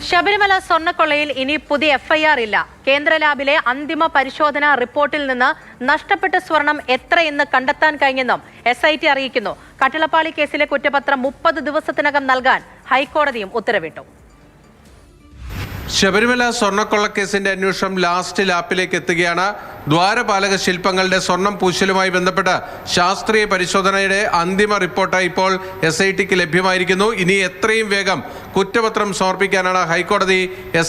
ശബരിമല സ്വർണ്ണക്കൊള്ളയിൽ ഇനി പുതിയ എഫ്ഐആർ ഇല്ല. കേന്ദ്ര ലാബിലെ അന്തിമ പരിശോധനാ റിപ്പോർട്ടിൽ നിന്ന് നഷ്ടപ്പെട്ട സ്വർണം എത്രയെന്ന് കണ്ടെത്താൻ കഴിഞ്ഞെന്നും SIT അറിയിക്കുന്നു. കട്ടിളപ്പാളി കേസിലെ കുറ്റപത്രം 30 ദിവസത്തിനകം നൽകാൻ ഹൈക്കോടതിയും ഉത്തരവിട്ടു. ശബരിമല സ്വർണ്ണക്കൊള്ളക്കേസിന്റെ അന്വേഷണം ലാസ്റ്റ് ലാപ്പിലേക്ക് എത്തുകയാണ്. ദ്വാരപാലക ശില്പങ്ങളുടെ സ്വർണം പൂശലുമായി ബന്ധപ്പെട്ട് ശാസ്ത്രീയ പരിശോധനയുടെ അന്തിമ റിപ്പോർട്ട് ഇപ്പോൾ SITക്ക് ലഭ്യമായിരിക്കുന്നു. ഇനി എത്രയും വേഗം കുറ്റപത്രം സമർപ്പിക്കാനാണ് ഹൈക്കോടതി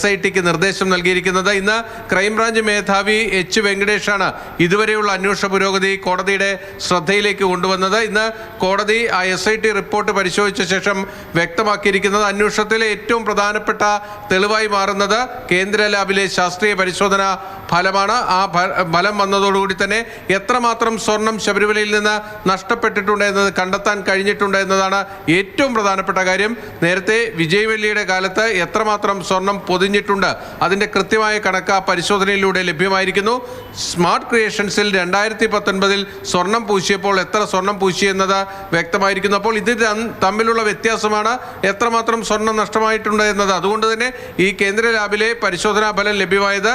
SITക്ക് നിർദ്ദേശം നൽകിയിരിക്കുന്നത്. ഇന്ന് ക്രൈംബ്രാഞ്ച് മേധാവി H. വെങ്കടേഷാണ് ഇതുവരെയുള്ള അന്വേഷണ പുരോഗതി കോടതിയുടെ ശ്രദ്ധയിലേക്ക് കൊണ്ടുവന്നത്. ഇന്ന് കോടതി ആ SIT റിപ്പോർട്ട് പരിശോധിച്ച ശേഷം വ്യക്തമാക്കിയിരിക്കുന്നത് അന്വേഷണത്തിലെ ഏറ്റവും പ്രധാനപ്പെട്ട തെളിവായി മാറുന്നത് കേന്ദ്ര ലാബിലെ ശാസ്ത്രീയ പരിശോധന ഫലമാണ്. ആ ഫലം വന്നതോടുകൂടി തന്നെ എത്രമാത്രം സ്വർണം ശബരിമലയിൽ നിന്ന് നഷ്ടപ്പെട്ടിട്ടുണ്ട് എന്നത് കണ്ടെത്താൻ കഴിഞ്ഞിട്ടുണ്ട് എന്നതാണ് ഏറ്റവും പ്രധാനപ്പെട്ട കാര്യം. നേരത്തെ വിജയ് വെള്ളിയുടെ കാലത്ത് എത്രമാത്രം സ്വർണം പൊതിഞ്ഞിട്ടുണ്ട് അതിൻ്റെ കൃത്യമായ കണക്ക് പരിശോധനയിലൂടെ ലഭ്യമായിരിക്കുന്നു. സ്മാർട്ട് ക്രിയേഷൻസിൽ 2019 സ്വർണം പൂശിയപ്പോൾ എത്ര സ്വർണം പൂശി എന്നത് വ്യക്തമായിരിക്കുന്നു. അപ്പോൾ ഇത് തമ്മിലുള്ള വ്യത്യാസമാണ് എത്രമാത്രം സ്വർണം നഷ്ടമായിട്ടുണ്ട് എന്നത്. അതുകൊണ്ട് തന്നെ ഈ കേന്ദ്ര ലാബിലെ പരിശോധനാ ഫലം ലഭ്യമായത്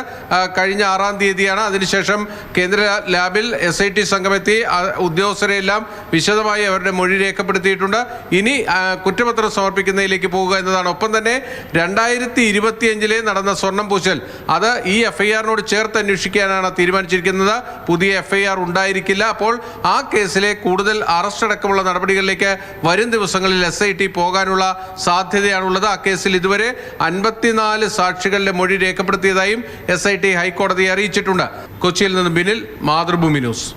കഴിഞ്ഞ 6-ാം തീയതിയാണ്. അതിനുശേഷം കേന്ദ്ര ലാബിൽ SIT സംഘമെത്തി ഉദ്യോഗസ്ഥരെല്ലാം വിശദമായി അവരുടെ മൊഴി രേഖപ്പെടുത്തിയിട്ടുണ്ട്. ഇനി കുറ്റപത്രം സമർപ്പിക്കുന്നതിലേക്ക് പോകുക എന്നതാണ്. ഒപ്പം തന്നെ 2025 നടന്ന സ്വർണം പൂശൽ അത് ഈ FIR-നോട് ചേർത്ത് അന്വേഷിക്കാനാണ് തീരുമാനിച്ചിരിക്കുന്നത്. പുതിയ FIR ഉണ്ടായിരിക്കില്ല. അപ്പോൾ ആ കേസിലെ കൂടുതൽ അറസ്റ്റ് അടക്കമുള്ള നടപടികളിലേക്ക് വരും ദിവസങ്ങളിൽ SIT പോകാനുള്ള സാധ്യതയാണുള്ളത്. ആ കേസിൽ ഇതുവരെ 54 സാക്ഷികളുടെ മൊഴി രേഖപ്പെടുത്തിയതായും SIT ഹൈക്കോടതിയെ അറിയിച്ചിട്ടുണ്ട്. കൊച്ചിയിൽ നിന്ന് ബിനിൽ, മാതൃഭൂമി ന്യൂസ്.